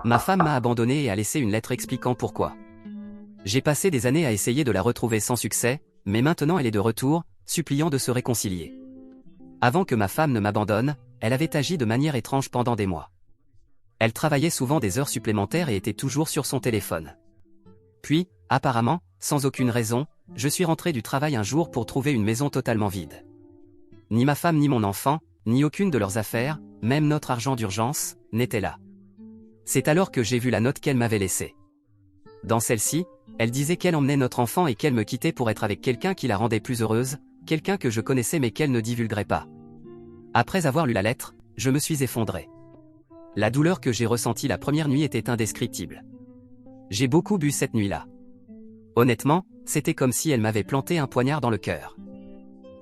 Ma femme m'a abandonné et a laissé une lettre expliquant pourquoi. J'ai passé des années à essayer de la retrouver sans succès, mais maintenant elle est de retour, suppliant de se réconcilier. Avant que ma femme ne m'abandonne, elle avait agi de manière étrange pendant des mois. Elle travaillait souvent des heures supplémentaires et était toujours sur son téléphone. Puis, apparemment, sans aucune raison, je suis rentré du travail un jour pour trouver une maison totalement vide. Ni ma femme ni mon enfant, ni aucune de leurs affaires, même notre argent d'urgence, n'était là. C'est alors que j'ai vu la note qu'elle m'avait laissée. Dans celle-ci, elle disait qu'elle emmenait notre enfant et qu'elle me quittait pour être avec quelqu'un qui la rendait plus heureuse, quelqu'un que je connaissais mais qu'elle ne divulguerait pas. Après avoir lu la lettre, je me suis effondré. La douleur que j'ai ressentie la première nuit était indescriptible. J'ai beaucoup bu cette nuit-là. Honnêtement, c'était comme si elle m'avait planté un poignard dans le cœur.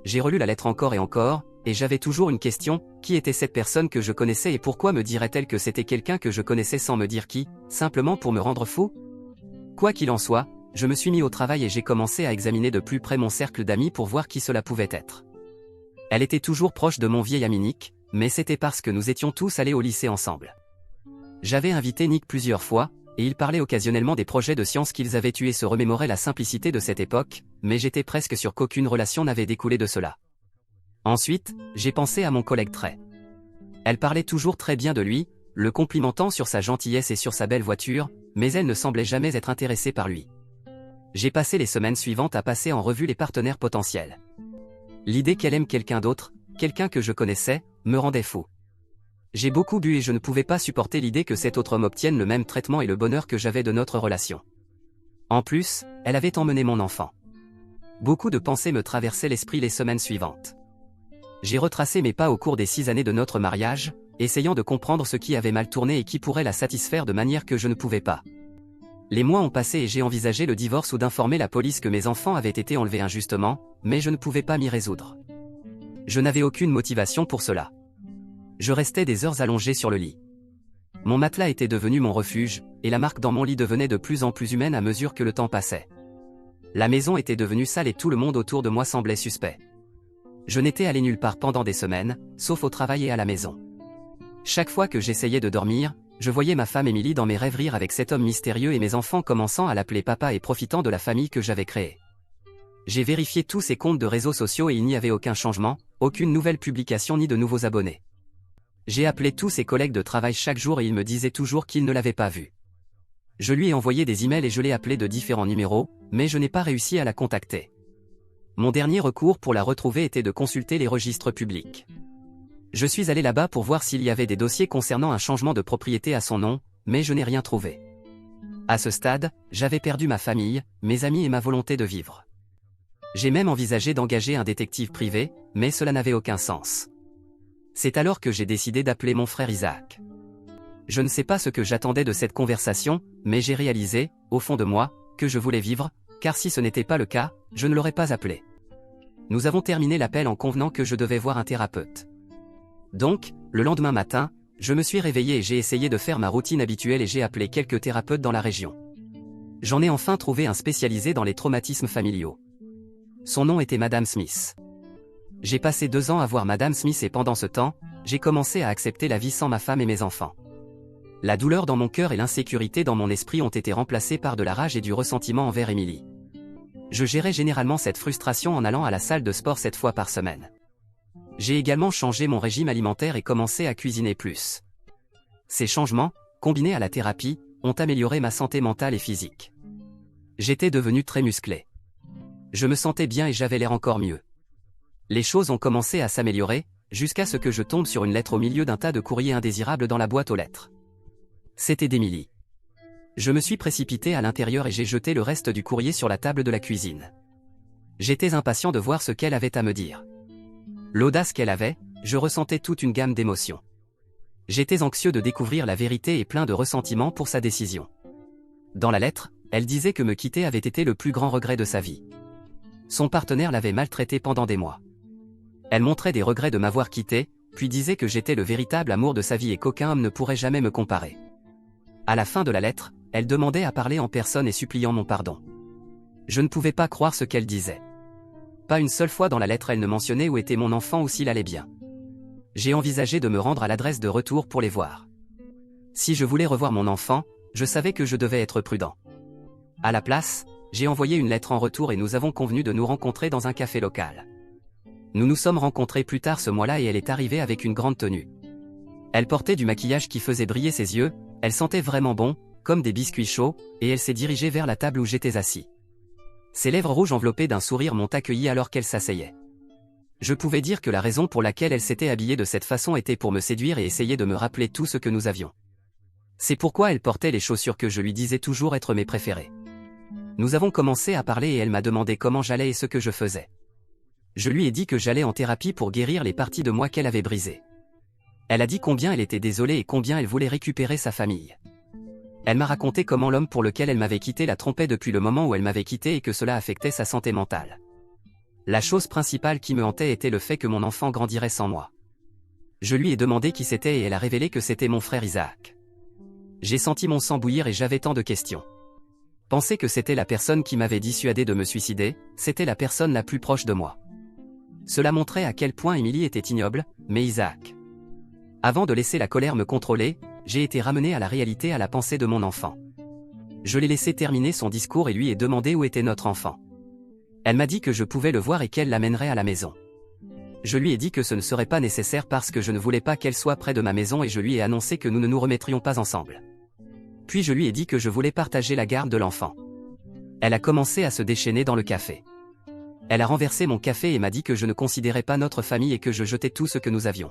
J'ai relu la lettre encore et encore, et j'avais toujours une question, qui était cette personne que je connaissais et pourquoi me dirait-elle que c'était quelqu'un que je connaissais sans me dire qui, simplement pour me rendre fou? Quoi qu'il en soit, je me suis mis au travail et j'ai commencé à examiner de plus près mon cercle d'amis pour voir qui cela pouvait être. Elle était toujours proche de mon vieil ami Nick, mais c'était parce que nous étions tous allés au lycée ensemble. J'avais invité Nick plusieurs fois, et il parlait occasionnellement des projets de science qu'ils avaient eus et se remémorait la simplicité de cette époque, mais j'étais presque sûr qu'aucune relation n'avait découlé de cela. Ensuite, j'ai pensé à mon collègue Trey. Elle parlait toujours très bien de lui, le complimentant sur sa gentillesse et sur sa belle voiture, mais elle ne semblait jamais être intéressée par lui. J'ai passé les semaines suivantes à passer en revue les partenaires potentiels. L'idée qu'elle aime quelqu'un d'autre, quelqu'un que je connaissais, me rendait fou. J'ai beaucoup bu et je ne pouvais pas supporter l'idée que cet autre homme obtienne le même traitement et le bonheur que j'avais de notre relation. En plus, elle avait emmené mon enfant. Beaucoup de pensées me traversaient l'esprit les semaines suivantes. J'ai retracé mes pas au cours des 6 années de notre mariage, essayant de comprendre ce qui avait mal tourné et qui pourrait la satisfaire de manière que je ne pouvais pas. Les mois ont passé et j'ai envisagé le divorce ou d'informer la police que mes enfants avaient été enlevés injustement, mais je ne pouvais pas m'y résoudre. Je n'avais aucune motivation pour cela. Je restais des heures allongé sur le lit. Mon matelas était devenu mon refuge, et la marque dans mon lit devenait de plus en plus humaine à mesure que le temps passait. La maison était devenue sale et tout le monde autour de moi semblait suspect. Je n'étais allé nulle part pendant des semaines, sauf au travail et à la maison. Chaque fois que j'essayais de dormir, je voyais ma femme Émilie dans mes rêves rire avec cet homme mystérieux et mes enfants commençant à l'appeler papa et profitant de la famille que j'avais créée. J'ai vérifié tous ces comptes de réseaux sociaux et il n'y avait aucun changement, aucune nouvelle publication ni de nouveaux abonnés. J'ai appelé tous ses collègues de travail chaque jour et il me disait toujours qu'il ne l'avait pas vu. Je lui ai envoyé des emails et je l'ai appelé de différents numéros, mais je n'ai pas réussi à la contacter. Mon dernier recours pour la retrouver était de consulter les registres publics. Je suis allé là-bas pour voir s'il y avait des dossiers concernant un changement de propriété à son nom, mais je n'ai rien trouvé. À ce stade, j'avais perdu ma famille, mes amis et ma volonté de vivre. J'ai même envisagé d'engager un détective privé, mais cela n'avait aucun sens. C'est alors que j'ai décidé d'appeler mon frère Isaac. Je ne sais pas ce que j'attendais de cette conversation, mais j'ai réalisé, au fond de moi, que je voulais vivre, car si ce n'était pas le cas, je ne l'aurais pas appelé. Nous avons terminé l'appel en convenant que je devais voir un thérapeute. Donc, le lendemain matin, je me suis réveillé et j'ai essayé de faire ma routine habituelle et j'ai appelé quelques thérapeutes dans la région. J'en ai enfin trouvé un spécialisé dans les traumatismes familiaux. Son nom était Madame Smith. J'ai passé 2 ans à voir Madame Smith et pendant ce temps, j'ai commencé à accepter la vie sans ma femme et mes enfants. La douleur dans mon cœur et l'insécurité dans mon esprit ont été remplacées par de la rage et du ressentiment envers Émilie. Je gérais généralement cette frustration en allant à la salle de sport 7 fois par semaine. J'ai également changé mon régime alimentaire et commencé à cuisiner plus. Ces changements, combinés à la thérapie, ont amélioré ma santé mentale et physique. J'étais devenu très musclé. Je me sentais bien et j'avais l'air encore mieux. Les choses ont commencé à s'améliorer, jusqu'à ce que je tombe sur une lettre au milieu d'un tas de courriers indésirables dans la boîte aux lettres. C'était d'Émilie. Je me suis précipité à l'intérieur et j'ai jeté le reste du courrier sur la table de la cuisine. J'étais impatient de voir ce qu'elle avait à me dire. L'audace qu'elle avait, je ressentais toute une gamme d'émotions. J'étais anxieux de découvrir la vérité et plein de ressentiment pour sa décision. Dans la lettre, elle disait que me quitter avait été le plus grand regret de sa vie. Son partenaire l'avait maltraité pendant des mois. Elle montrait des regrets de m'avoir quitté, puis disait que j'étais le véritable amour de sa vie et qu'aucun homme ne pourrait jamais me comparer. À la fin de la lettre, elle demandait à parler en personne et suppliant mon pardon. Je ne pouvais pas croire ce qu'elle disait. Pas une seule fois dans la lettre elle ne mentionnait où était mon enfant ou s'il allait bien. J'ai envisagé de me rendre à l'adresse de retour pour les voir. Si je voulais revoir mon enfant, je savais que je devais être prudent. À la place, j'ai envoyé une lettre en retour et nous avons convenu de nous rencontrer dans un café local. Nous nous sommes rencontrés plus tard ce mois-là et elle est arrivée avec une grande tenue. Elle portait du maquillage qui faisait briller ses yeux, elle sentait vraiment bon, comme des biscuits chauds, et elle s'est dirigée vers la table où j'étais assis. Ses lèvres rouges enveloppées d'un sourire m'ont accueilli alors qu'elle s'asseyait. Je pouvais dire que la raison pour laquelle elle s'était habillée de cette façon était pour me séduire et essayer de me rappeler tout ce que nous avions. C'est pourquoi elle portait les chaussures que je lui disais toujours être mes préférées. Nous avons commencé à parler et elle m'a demandé comment j'allais et ce que je faisais. Je lui ai dit que j'allais en thérapie pour guérir les parties de moi qu'elle avait brisées. Elle a dit combien elle était désolée et combien elle voulait récupérer sa famille. Elle m'a raconté comment l'homme pour lequel elle m'avait quitté la trompait depuis le moment où elle m'avait quitté et que cela affectait sa santé mentale. La chose principale qui me hantait était le fait que mon enfant grandirait sans moi. Je lui ai demandé qui c'était et elle a révélé que c'était mon frère Isaac. J'ai senti mon sang bouillir et j'avais tant de questions. Penser que c'était la personne qui m'avait dissuadé de me suicider, c'était la personne la plus proche de moi. Cela montrait à quel point Émilie était ignoble, mais Isaac. Avant de laisser la colère me contrôler, j'ai été ramené à la réalité, à la pensée de mon enfant. Je l'ai laissé terminer son discours et lui ai demandé où était notre enfant. Elle m'a dit que je pouvais le voir et qu'elle l'amènerait à la maison. Je lui ai dit que ce ne serait pas nécessaire parce que je ne voulais pas qu'elle soit près de ma maison et je lui ai annoncé que nous ne nous remettrions pas ensemble. Puis je lui ai dit que je voulais partager la garde de l'enfant. Elle a commencé à se déchaîner dans le café. Elle a renversé mon café et m'a dit que je ne considérais pas notre famille et que je jetais tout ce que nous avions.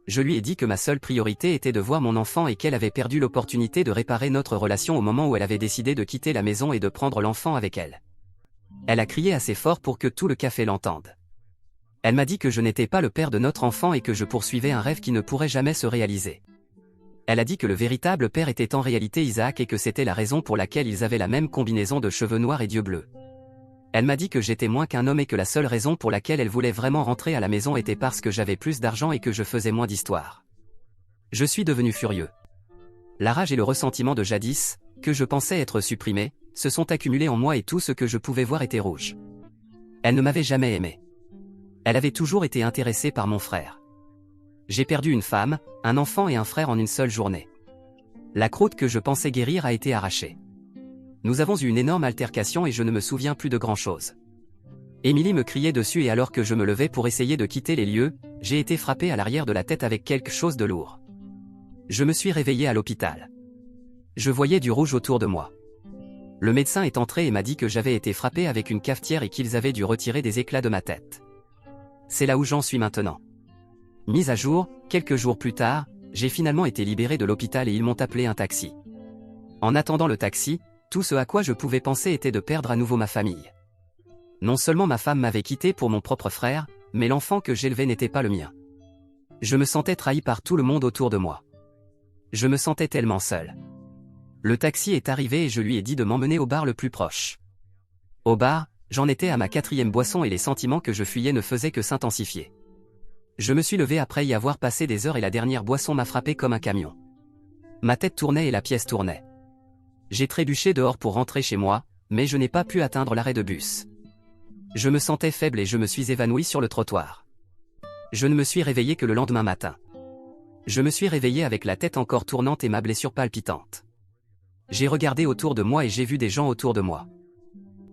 Je lui ai dit que ma seule priorité était de voir mon enfant et qu'elle avait perdu l'opportunité de réparer notre relation au moment où elle avait décidé de quitter la maison et de prendre l'enfant avec elle. Elle a crié assez fort pour que tout le café l'entende. Elle m'a dit que je n'étais pas le père de notre enfant et que je poursuivais un rêve qui ne pourrait jamais se réaliser. Elle a dit que le véritable père était en réalité Isaac et que c'était la raison pour laquelle ils avaient la même combinaison de cheveux noirs et d'yeux bleus. Elle m'a dit que j'étais moins qu'un homme et que la seule raison pour laquelle elle voulait vraiment rentrer à la maison était parce que j'avais plus d'argent et que je faisais moins d'histoire. Je suis devenu furieux. La rage et le ressentiment de jadis, que je pensais être supprimés, se sont accumulés en moi et tout ce que je pouvais voir était rouge. Elle ne m'avait jamais aimé. Elle avait toujours été intéressée par mon frère. J'ai perdu une femme, un enfant et un frère en une seule journée. La croûte que je pensais guérir a été arrachée. Nous avons eu une énorme altercation et je ne me souviens plus de grand-chose. Émilie me criait dessus et alors que je me levais pour essayer de quitter les lieux, j'ai été frappé à l'arrière de la tête avec quelque chose de lourd. Je me suis réveillé à l'hôpital. Je voyais du rouge autour de moi. Le médecin est entré et m'a dit que j'avais été frappé avec une cafetière et qu'ils avaient dû retirer des éclats de ma tête. C'est là où j'en suis maintenant. Mise à jour, quelques jours plus tard, j'ai finalement été libéré de l'hôpital et ils m'ont appelé un taxi. En attendant le taxi, tout ce à quoi je pouvais penser était de perdre à nouveau ma famille. Non seulement ma femme m'avait quitté pour mon propre frère, mais l'enfant que j'élevais n'était pas le mien. Je me sentais trahi par tout le monde autour de moi. Je me sentais tellement seul. Le taxi est arrivé et je lui ai dit de m'emmener au bar le plus proche. Au bar, j'en étais à ma 4e boisson et les sentiments que je fuyais ne faisaient que s'intensifier. Je me suis levé après y avoir passé des heures et la dernière boisson m'a frappé comme un camion. Ma tête tournait et la pièce tournait. J'ai trébuché dehors pour rentrer chez moi, mais je n'ai pas pu atteindre l'arrêt de bus. Je me sentais faible et je me suis évanoui sur le trottoir. Je ne me suis réveillé que le lendemain matin. Je me suis réveillé avec la tête encore tournante et ma blessure palpitante. J'ai regardé autour de moi et j'ai vu des gens autour de moi.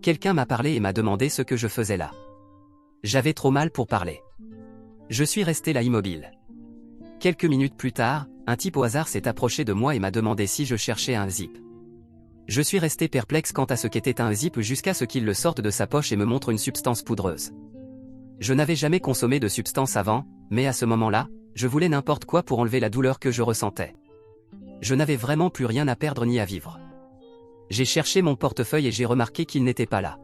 Quelqu'un m'a parlé et m'a demandé ce que je faisais là. J'avais trop mal pour parler. Je suis resté là immobile. Quelques minutes plus tard, un type au hasard s'est approché de moi et m'a demandé si je cherchais un zip. Je suis resté perplexe quant à ce qu'était un zip jusqu'à ce qu'il le sorte de sa poche et me montre une substance poudreuse. Je n'avais jamais consommé de substance avant, mais à ce moment-là, je voulais n'importe quoi pour enlever la douleur que je ressentais. Je n'avais vraiment plus rien à perdre ni à vivre. J'ai cherché mon portefeuille et j'ai remarqué qu'il n'était pas là.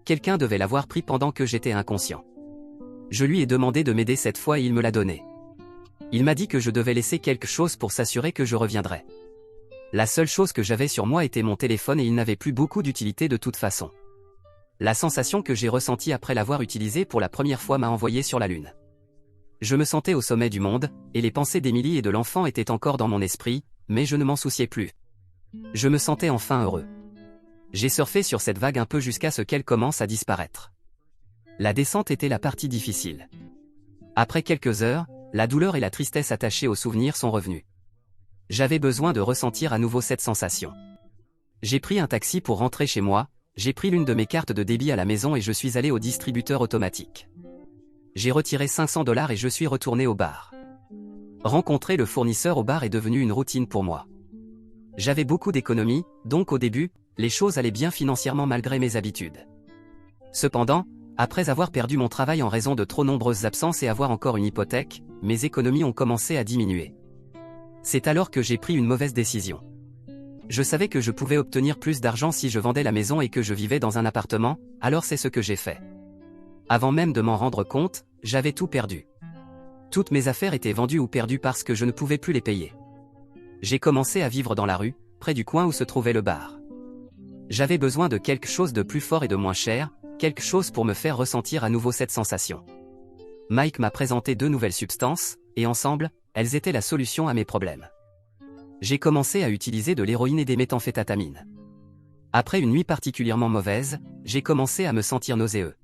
Quelqu'un devait l'avoir pris pendant que j'étais inconscient. Je lui ai demandé de m'aider cette fois et il me l'a donné. Il m'a dit que je devais laisser quelque chose pour s'assurer que je reviendrais. La seule chose que j'avais sur moi était mon téléphone et il n'avait plus beaucoup d'utilité de toute façon. La sensation que j'ai ressentie après l'avoir utilisé pour la première fois m'a envoyé sur la lune. Je me sentais au sommet du monde, et les pensées d'Émilie et de l'enfant étaient encore dans mon esprit, mais je ne m'en souciais plus. Je me sentais enfin heureux. J'ai surfé sur cette vague un peu jusqu'à ce qu'elle commence à disparaître. La descente était la partie difficile. Après quelques heures, la douleur et la tristesse attachées aux souvenirs sont revenus. J'avais besoin de ressentir à nouveau cette sensation. J'ai pris un taxi pour rentrer chez moi, j'ai pris l'une de mes cartes de débit à la maison et je suis allé au distributeur automatique. J'ai retiré 500 $ et je suis retourné au bar. Rencontrer le fournisseur au bar est devenu une routine pour moi. J'avais beaucoup d'économies, donc au début, les choses allaient bien financièrement malgré mes habitudes. Cependant, après avoir perdu mon travail en raison de trop nombreuses absences et avoir encore une hypothèque, mes économies ont commencé à diminuer. C'est alors que j'ai pris une mauvaise décision. Je savais que je pouvais obtenir plus d'argent si je vendais la maison et que je vivais dans un appartement, alors c'est ce que j'ai fait. Avant même de m'en rendre compte, j'avais tout perdu. Toutes mes affaires étaient vendues ou perdues parce que je ne pouvais plus les payer. J'ai commencé à vivre dans la rue, près du coin où se trouvait le bar. J'avais besoin de quelque chose de plus fort et de moins cher, quelque chose pour me faire ressentir à nouveau cette sensation. Mike m'a présenté 2 nouvelles substances, et ensemble, elles étaient la solution à mes problèmes. J'ai commencé à utiliser de l'héroïne et des méthamphétamines. Après une nuit particulièrement mauvaise, j'ai commencé à me sentir nauséeux.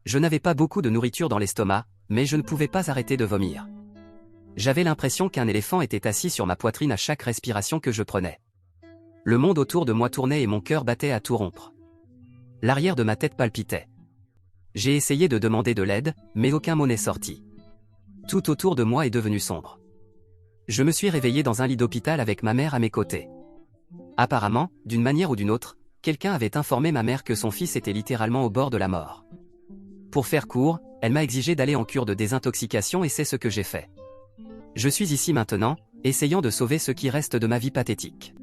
Je n'avais pas beaucoup de nourriture dans l'estomac, mais je ne pouvais pas arrêter de vomir. J'avais l'impression qu'un éléphant était assis sur ma poitrine à chaque respiration que je prenais. Le monde autour de moi tournait et mon cœur battait à tout rompre. L'arrière de ma tête palpitait. J'ai essayé de demander de l'aide, mais aucun mot n'est sorti. Tout autour de moi est devenu sombre. Je me suis réveillé dans un lit d'hôpital avec ma mère à mes côtés. Apparemment, d'une manière ou d'une autre, quelqu'un avait informé ma mère que son fils était littéralement au bord de la mort. Pour faire court, elle m'a exigé d'aller en cure de désintoxication et c'est ce que j'ai fait. Je suis ici maintenant, essayant de sauver ce qui reste de ma vie pathétique.